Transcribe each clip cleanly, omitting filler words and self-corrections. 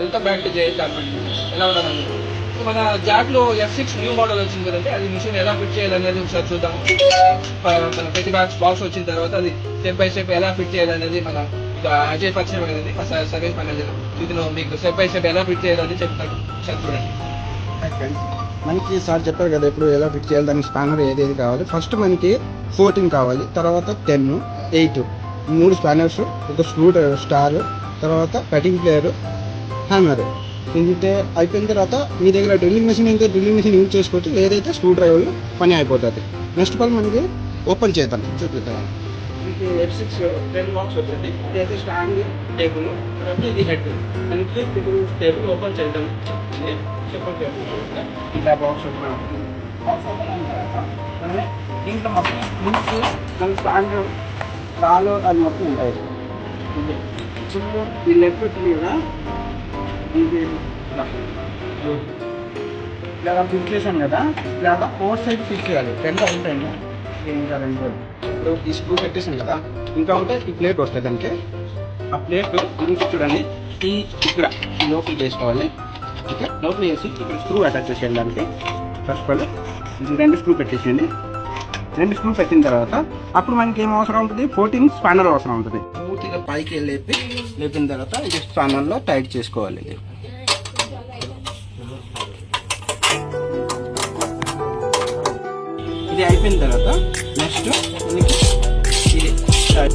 వెళ్తా back to JS garment ఎలా ఉన్నదండి. మన జాక్లో F6 న్యూ మోడల్ వచ్చింది కదండి, అది మిషన్ ఎలా ఫిట్ చేయాలనేది ఒకసారి చూద్దాం. మన ప్రతి బాక్స్ వచ్చిన తర్వాత అది స్టెప్ బై స్టెప్ ఎలా ఫిట్ చేయాలనేది మన ఇక అజయ్ పరిచయం కదండి, మా సర్వీస్ మేనేజర్. ఇదిలో మీకు స్టెప్ బై స్టెప్ ఎలా ఫిట్ చేయాలని చెప్తాను, ఒకసారి చూడండి. మనకి సార్ చెప్పారు కదా ఇప్పుడు ఎలా ఫిట్ చేయాలి, దానికి స్పానర్ ఏదేది కావాలి. ఫస్ట్ మనకి 14 కావాలి, తర్వాత 10, 8, 3 స్పానర్స్, ఒక స్క్రూ డ్రైవర్, స్టార్, తర్వాత కటింగ్ ప్లేయర్, హ్యామర్. ఇంతే అయిపోయిన తర్వాత మీ దగ్గర డ్రిల్లింగ్ మెషిన్ అయితే డ్రిల్లింగ్ మెషిన్ యూజ్ చేసుకోవచ్చు, లేదైతే స్క్రూ డ్రైవర్ పని అయిపోతుంది. నెక్స్ట్ పని మనకి ఓపెన్ చేద్దాం, చూపిద్దాం. ఇది F6 10 బాక్స్ వచ్చింది. ఇదైతే స్టాండ్ టేబుల్, తర్వాత ఇది హెడ్. మనకి ఇప్పుడు టేబుల్ ఓపెన్ చేద్దాం. ఇలా బాక్స్ దీంట్లో మొత్తం మన స్టాండ్ రాలో అది మొత్తం ఉంటాయి. ఈ లెఫ్ట్ వచ్చింది కదా, ఇది ఇలాగా ఫిట్ చేశాను కదా, ఇలాగా 4 సైడ్ ఫిట్ చేయాలి. 10 ఉంటాయండి, ఇంకా 2. ఇప్పుడు ఈ స్క్రూ పెట్టేసాను కదా, ఇంకా ఉంటే ఈ ప్లేట్ వస్తుంది. దానికి ఆ ప్లేట్ గురించి చూడండి, ఈ ఇక్కడ లోపల వేసుకోవాలి. ఓకే, లోపల వేసి ఇక్కడ స్క్రూ అటాచ్ చేసేయాలి. దానికి ఫస్ట్ ఆల్ ఇది 2 స్క్రూ పెట్టేసేయండి. 2 స్క్రూ పెట్టిన తర్వాత అప్పుడు మనకి ఏం అవసరం ఉంటుంది, 14 స్పానర్ అవసరం ఉంటుంది. పూర్తిగా పైకి లేపిన తర్వాత ఇది స్పానర్లో టైట్ చేసుకోవాలి. ఇది అయిపోయిన తర్వాత నెక్స్ట్ ఇది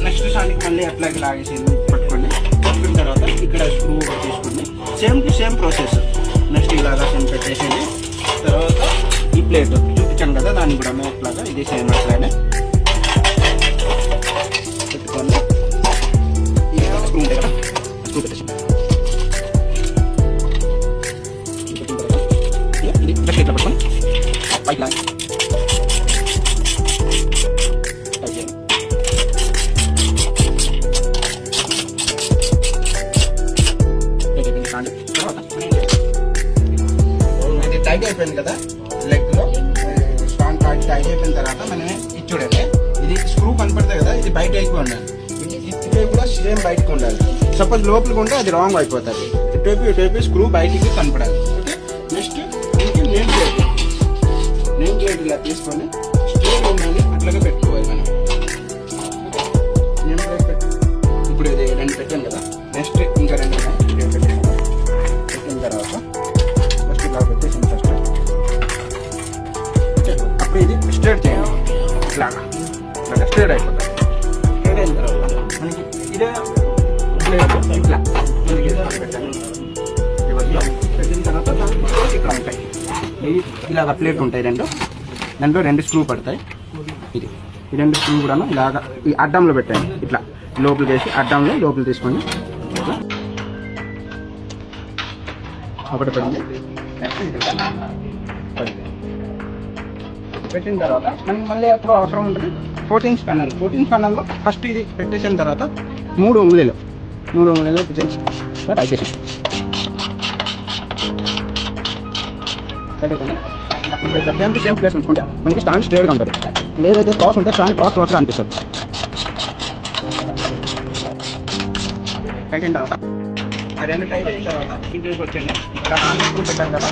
నెక్స్ట్ సానికి మళ్ళీ అట్లాగే లాగేసేది పట్టుకోండి. పట్టుకున్న తర్వాత ఇక్కడ స్క్రూ తీసుకోండి. Same to same process. Next ఇలాగా సేమ్ పెట్టేసేది. తర్వాత ఈ ప్లేట్ చూపించాను కదా, దాన్ని కూడా అట్లాగా ఇది సేమ్ అట్లానే పెట్టుకోండి. ఈ స్క్రూ ఉంటాయి కదా, స్క్రూ పెట్టేసి ఇది జస్ట్ ఇట్లా పట్టుకొని పైకి లాగి టైట్ అయిపోయింది కదా. లెగ్ లో స్ట్రాంగ్ టైట్ అయిపోయిన తర్వాత మనం ఇది చూడండి, ఇది స్క్రూ కనపడతాయి కదా, ఇది బయట ఎక్కువ ఉండాలి. ఇది కూడా సేమ్ బయటకు ఉండాలి. సపోజ్ లోపలికి ఉంటే అది రాంగ్ అయిపోతుంది. ఇటువైపు స్క్రూ బయటికి కనపడాలి. ఓకే, నెక్స్ట్ దీనికి నేమ్ ప్లేట్ ఇలా తీసుకొని స్టేట్ ఉండాలి, అట్లాగే పెట్టుకోవాలి మనం. నేమ్ ప్లేట్ ఇప్పుడు ఇది 2 పెట్టాను కదా, నెక్స్ట్ ఇంకా 2 పెట్టిన తర్వాత ఫస్ట్ ఇలా పెట్టేసాను. ఫస్ట్ అప్పుడు ఇది స్ట్రేట్ చేయండి, ఇలాగా స్ట్రేట్ అయిపోతుంది. స్ట్రేట్ అయిన తర్వాత మనకి ఇదే ప్లేట్ ఇట్లా మనకి పెట్టాను. పెట్టిన తర్వాత ఇక్కడ ఉంటాయి ఇలాగ ప్లేట్ ఉంటాయి 2, దాంట్లో 2 స్క్రూ పడతాయి. ఇది ఈ 2 స్క్రూ కూడా ఇలాగా ఈ అడ్డంలో పెట్టండి. ఇట్లా లోపలికి వేసి అడ్డంలో లోపలికి తీసుకోండి. ఇట్లా ఒకటి పెట్టండి. పెట్టిన తర్వాత మనకి మళ్ళీ ఎప్పుడు అవసరం ఉంటుంది 14 స్పానర్. 14 స్పానర్లో ఫస్ట్ ఇది పెట్టేసిన తర్వాత 3 ఉంగులీలు పెట్టేసి అయిపోయింది. సేమ్ ప్లేస్ ఉంచుకుంటే మనకి స్టాండ్ స్ట్రేట్గా ఉంటుంది. లేదైతే క్రాస్ ఉంటే స్టాండ్ క్రాస్గా అనిపిస్తుంది. టైట్ అయిన తర్వాత ఆ 2 టైట్ అయిన తర్వాత ఇంటికి వచ్చండి. ఇక్కడ పెట్టాను కదా,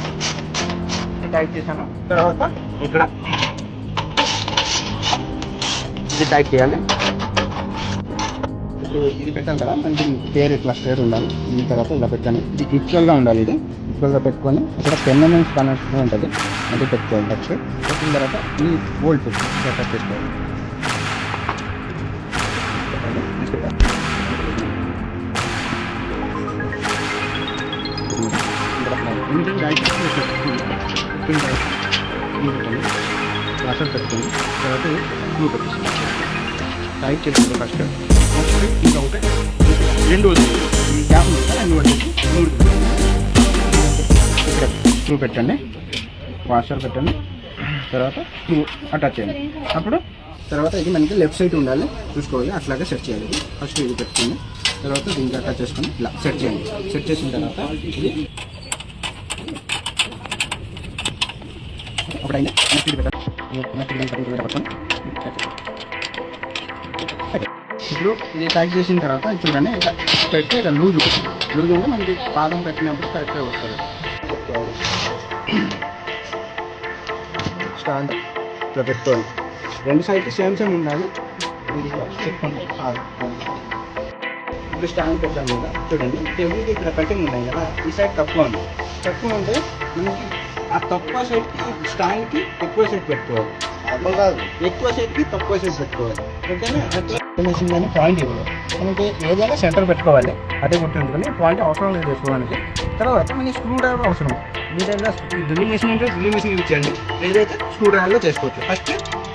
టైట్ చేశాను. తర్వాత ఇక్కడ ఇది టైట్ చేయాలి. ఇది పెట్టాను కదా, మనకి పేరు ఇట్లా స్ట్రేట్ ఉండాలి. దీని తర్వాత ఇలా పెట్టాను. ఇది ఈక్వల్గా ఉండాలి. ఇది ఈక్వల్గా పెట్టుకొని ఇక్కడ 10 mm కనెక్షన్ ఉంటుంది, అది పెట్టుకోవాలి. ఫస్ట్ పెట్టిన తర్వాత ఈ బోల్ట్ సెటప్ చేసుకోవాలి. వాటర్ పెట్టుకొని తర్వాత స్క్రూ పెట్టేసి టైట్ చేసుకుంటాం. ఫస్ట్ ఇంకా ఒకటి 2 ఈ గ్యాప్ ఉంది కదా, 2 వచ్చేసి 3 ఇక్కడ స్క్రూ పెట్టండి, వాషర్ పెట్టండి, తర్వాత స్క్రూ అటాచ్ చేయండి. అప్పుడు తర్వాత ఇది మనకి లెఫ్ట్ సైడ్ ఉండాలి, చూసుకోవాలి. అట్లాగే సెట్ చేయాలి. ఫస్ట్ ఇది పెట్టుకోండి, తర్వాత దీనికి అటాచ్ చేసుకొని ఇలా సెట్ చేయండి. సెట్ చేసిన తర్వాత ఇది ఒకటైనా నెక్స్ట్ ఇది పెట్టండి. నెక్స్ట్ పట్టుకొని ఇప్పుడు ఇది టైట్ చేసిన తర్వాత ఇప్పుడు కానీ ఇట్లా పెడితే ఇట్లా లూజ్ ఉంటే మనకి పాదం పెట్టినప్పుడు కరెక్ట్గా వస్తుంది. స్టాండ్ ఇట్లా పెట్టుకోవాలి, రెండు సైడ్స్ సేమ్ ఉండాలి. ఇప్పుడు స్టాండ్ పెట్టాం కదా చూడండి, టేబుల్కి ఇక్కడ కటింగ్ ఉన్నాయి కదా, ఈ సైడ్ తక్కువ ఉంది. తక్కువ ఉంటే మనకి ఆ తక్కువ సైడ్కి స్టాండ్కి ఎక్కువ సైడ్ పెట్టుకోవాలి, ఎక్కువ సైడ్కి తక్కువ సైడ్ పెట్టుకోవాలి. ఓకేనా? అట్లా కానీ పాయింట్ ఇవ్వదు మనకి, ఏదైనా సెంటర్ పెట్టుకోవాలి. అదే గుర్తుంచుకొని పాయింట్ అవసరం లేదు చేసుకోవడానికి. తర్వాత మనకి స్క్రూ డ్రైవర్ అవసరం. మీ దగ్గర డ్రిల్లింగ్ మెషిన్ అంటే డ్రిల్లింగ్ మెషిన్ ఇచ్చేయండి, ఏదైతే స్క్రూ డ్రైవర్లో చేసుకోవచ్చు. ఫస్ట్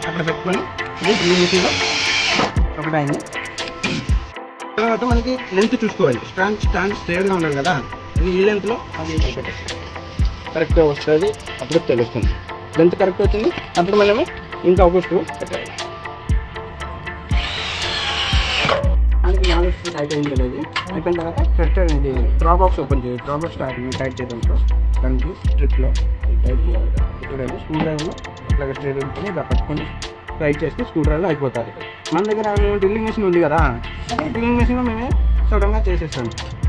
అక్కడ పెట్టుకొని ఇది డ్రిల్లింగ్ మెషిన్లో ఒకటి అయింది. తర్వాత మనకి లెంత్ చూసుకోవాలి, స్టాండ్ స్ట్రేట్గా ఉండాలి కదా, అది ఈ లెంత్లో అది కరెక్ట్గా వస్తుంది. అప్పుడు తెలుస్తుంది లెంత్ కరెక్ట్ వచ్చింది. అప్పుడు మనము ఇంకా ఒక స్క్రూ పెట్టాలి. దానికి 4 స్క్రూ టైట్ అయింది కదా, ఇది అయిపోయిన తర్వాత పెట్టాలి. ఇది డ్రాప్ బాక్స్ ఓపెన్ చేయాలి. డ్రాప్ బాక్స్ టైట్ చేయడంతో దానికి స్ట్రిప్లో టైట్ చేయాలి. చూడండి, స్క్రూ డ్రైవర్లో ఇట్లా స్ట్రేట్ ఉంటుంది, ఇలా పట్టుకొని టైట్ చేస్తే స్క్రూ డ్రైవర్లో అయిపోతుంది. మన దగ్గర డ్రిల్లింగ్ మెషిన్ ఉంది కదా, డ్రిల్లింగ్ మెషిన్లో మేమే సడన్గా చేసేస్తాం.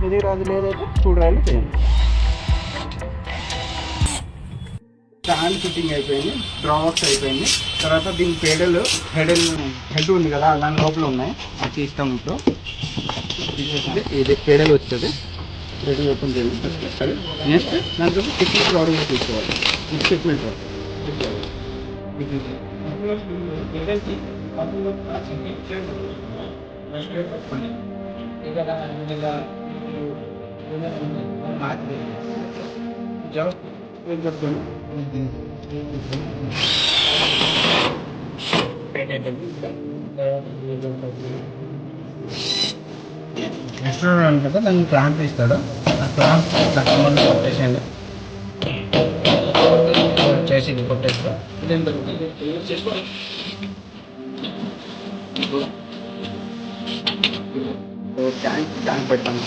ఇది రాదు లేదైతే స్క్రూ డ్రైవర్లో చేయండి. స్టాండ్ ఫిట్టింగ్ అయిపోయింది, డ్రా బాక్స్ అయిపోయింది. తర్వాత దీని హెడ్ ఉంది కదా, దాని లోపల ఉన్నాయి, అది తీస్తాం. ఇప్పుడు ఇది పేడల్ వస్తుంది, రెడీ ఓపెన్ చేయండి. నెక్స్ట్ దాంట్లో ఫిట్మెంట్ రాడ్ కూడా తీసుకోవాలి. ఫిట్మెంట్ రాడ్ రెస్టారెంట్ కదా, దాన్ని క్లాంప్ ఇస్తాడు. ఆ క్లాంప్ కస్టమర్ని కొట్టేసేయండి, చేసి కొట్టేస్తా. ట్యాంక్ పెట్టాను,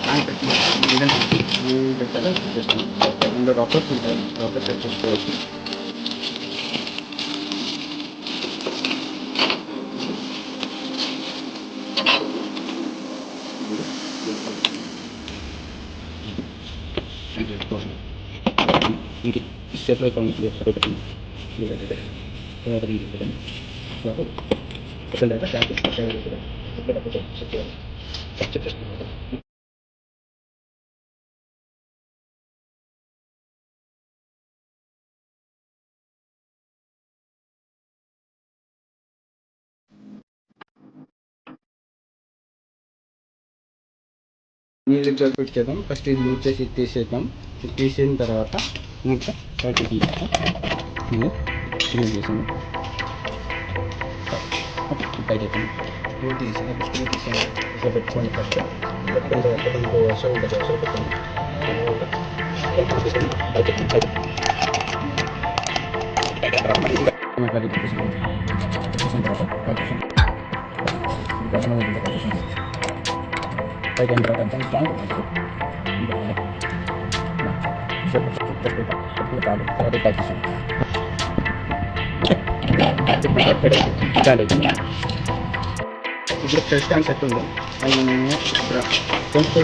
ట్యాంక్ పెట్టి పెట్టాలి. ఇందులో రాకెట్స్ ఉంటాయి, రాకెట్స్ చేసుకోవచ్చు. ఇంక స్టెప్లో పెట్టండి. నీళ్ళు ఫిట్ చేద్దాం. ఫస్ట్ ఇది లూజ్ చేసి తీసేద్దాం. తీసిన తర్వాత ఇంకా బయట తీసేసాను. బయట స్క్రూ తీసాను. స్క్రూ తీసాను ఇట్లా పెట్టుకోండి. ఫస్ట్ పెట్టుకున్న తర్వాత దానికి వర్షం ఉంటుంది, వర్షం పెట్టుకోండి. పైకి అయిన తర్వాత దాన్ని స్ట్రాంగ్ ఇప్పుడు ఫ్రెష్ ట్యాంక్ సెట్ ఉంది, అది మేము ఇక్కడ కొంచెం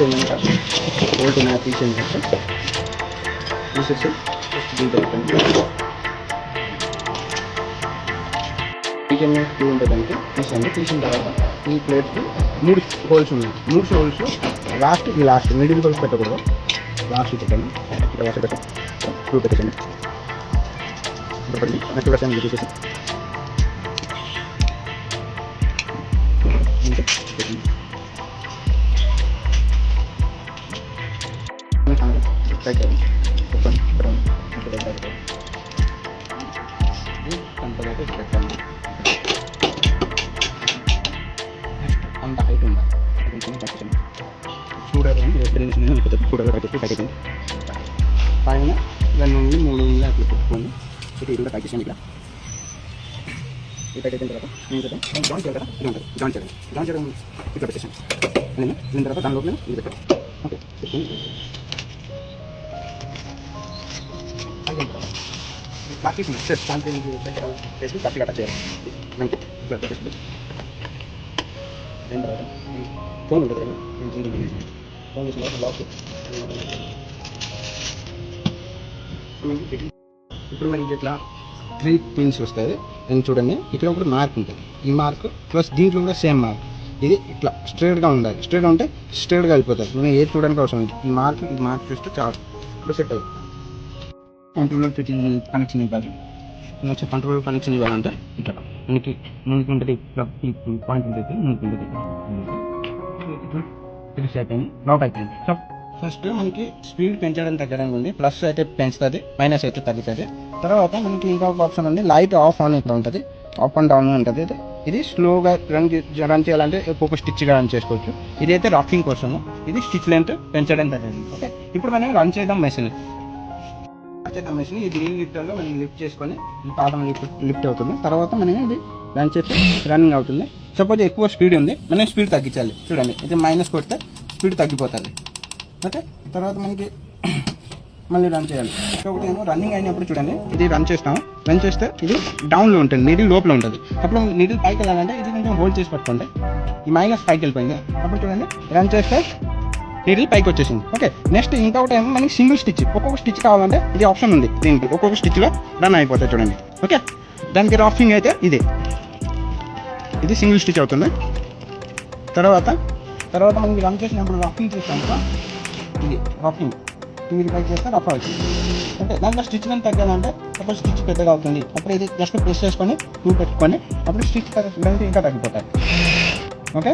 ఓల్డ్ నా తీసేసి దీంట్లో కిచెన్ స్క్రూ ఉంటుందంటే తీసేయండి. తీసిన తర్వాత ఈ ప్లేట్కి 3 హోల్స్ ఉన్నాయి. 3 హోల్స్ లాస్ట్ మిడిల్ హోల్స్ పెట్టకూడదు, లాస్ట్ పెట్టండి. ఇక్కడ వాటర్ పెట్టండి, స్క్రూ పెట్టండి. నెక్స్ట్ పెట్టండి, తీసేసి పెట్టండి. అంత హైట్ ఉండాలి, చూడాలి. చూడాలి పైన దాని నుండి 3 అట్లా పెట్టుకొని ఇటు కూడా కట్టేసాను. ఇట్లా ఇట్లా పెట్టిన తర్వాత జాయిన్ చేయాలి కదా, ఇది ఉంటుంది. జాయిన్ చేయడం ఇట్లా పెట్టేసాను. దీని తర్వాత దాని లోపల ఇది పెట్టాను. ఓకే, ప్లాస్టిక్ దాంట్లో వేసి కట్టి కట్ట చేయాలి. అయిన తర్వాత ఫోన్ ఉంటుంది కదా, ఫోన్ చేసిన తర్వాత లాక్. ఇప్పుడు మనకి ఇట్లా 3 పిన్స్ వస్తాయి. నేను చూడండి ఇక్కడ ఒకటి మార్క్ ఉంటుంది. ఈ మార్క్ ప్లస్ దీంట్లో కూడా సేమ్ మార్క్. ఇది ఇట్లా స్ట్రైట్గా ఉండాలి. స్ట్రైట్గా ఉంటే స్ట్రైట్గా వెళ్ళిపోతుంది. నేను ఏది చూడడానికి అవసరం లేదు. ఈ మార్క్ చూస్తే చాలు. ఇప్పుడు సెట్ అవుతుంది. కంట్రోలర్ కనెక్షన్ ఇవ్వాలి. వచ్చి కంట్రోలర్ కనెక్షన్ ఇవ్వాలంటే ఇక్కడ మనకి ఉంటుంది పాయింట్ ఉంటుంది. ఇది సెట్ అయింది, లాక్ అయిపోయింది. సో ఫస్ట్ మనకి స్పీడ్ పెంచడం తగ్గడం ఉంది. ప్లస్ అయితే పెంచుతుంది, మైనస్ అయితే తగ్గుతుంది. తర్వాత మనకి ఇంకొక ఆప్షన్ ఉంది, లైట్ ఆఫ్ ఆన్ ఇక్కడ ఉంటుంది, అప్ అండ్ డౌన్ ఉంటుంది. ఇది స్లోగా రన్ చేయాలంటే ఒక్కొక్క స్టిచ్గా రన్ చేసుకోవచ్చు. ఇదైతే రఫింగ్ కోసము, ఇది స్టిచ్ లెంత్ పెంచడం తగ్గదు. ఓకే, ఇప్పుడు మనం రన్ చేద్దాం మెషిన్. మెషిన్ ఈ గ్రీన్ లిఫ్టర్లో మనం లిఫ్ట్ చేసుకొని పాదం లిఫ్ట్ అవుతుంది. తర్వాత మనం ఇది రన్ చేస్తే రన్నింగ్ అవుతుంది. సపోజ్ ఎక్కువ స్పీడ్ ఉంది, మనం స్పీడ్ తగ్గించాలి. చూడండి, ఇది మైనస్ కొడితే స్పీడ్ తగ్గిపోతుంది. ఓకే, తర్వాత మనకి మళ్ళీ రన్ చేయాలి. ఒకటి ఏమో రన్నింగ్ అయినప్పుడు చూడండి, ఇది రన్ చేస్తాం. రన్ చేస్తే ఇది డౌన్లో ఉంటుంది, నీడిల్ లోపల ఉంటుంది. అప్పుడు నీడిల్ పైకి వెళ్ళాలంటే ఇది కొంచెం హోల్డ్ చేసి పట్టుకోండి. ఈ మైనస్ పైకి వెళ్ళిపోయింది. అప్పుడు చూడండి రన్ చేస్తే నీడిల్ పైకి వచ్చేసింది. ఓకే, నెక్స్ట్ ఇంకొకటి ఏమో మనకి సింగిల్ స్టిచ్. ఒక్కొక్క స్టిచ్ కావాలంటే ఇది ఆప్షన్ ఉంది దీనికి. ఒక్కొక్క స్టిచ్లో రన్ అయిపోతాయి చూడండి. ఓకే, దానికి రఫింగ్ అయితే ఇది సింగిల్ స్టిచ్ అవుతుంది. తర్వాత మనకి రన్ చేసినప్పుడు రఫింగ్ చేస్తాం కదా, ఇది రఫింగ్. ఇది పైకి చేస్తే రఫ్ అవుతుంది. ఓకే, దాంట్లో స్టిచ్ లెంత్ తగ్గాలంటే అప్పుడు స్టిచ్ పెద్దగా అవుతుంది. అప్పుడు ఇది జస్ట్ ప్రెస్ చేసుకొని పెట్టుకొని అప్పుడు స్టిచ్ లెంత్ ఇంకా తగ్గిపోతాయి. ఓకే.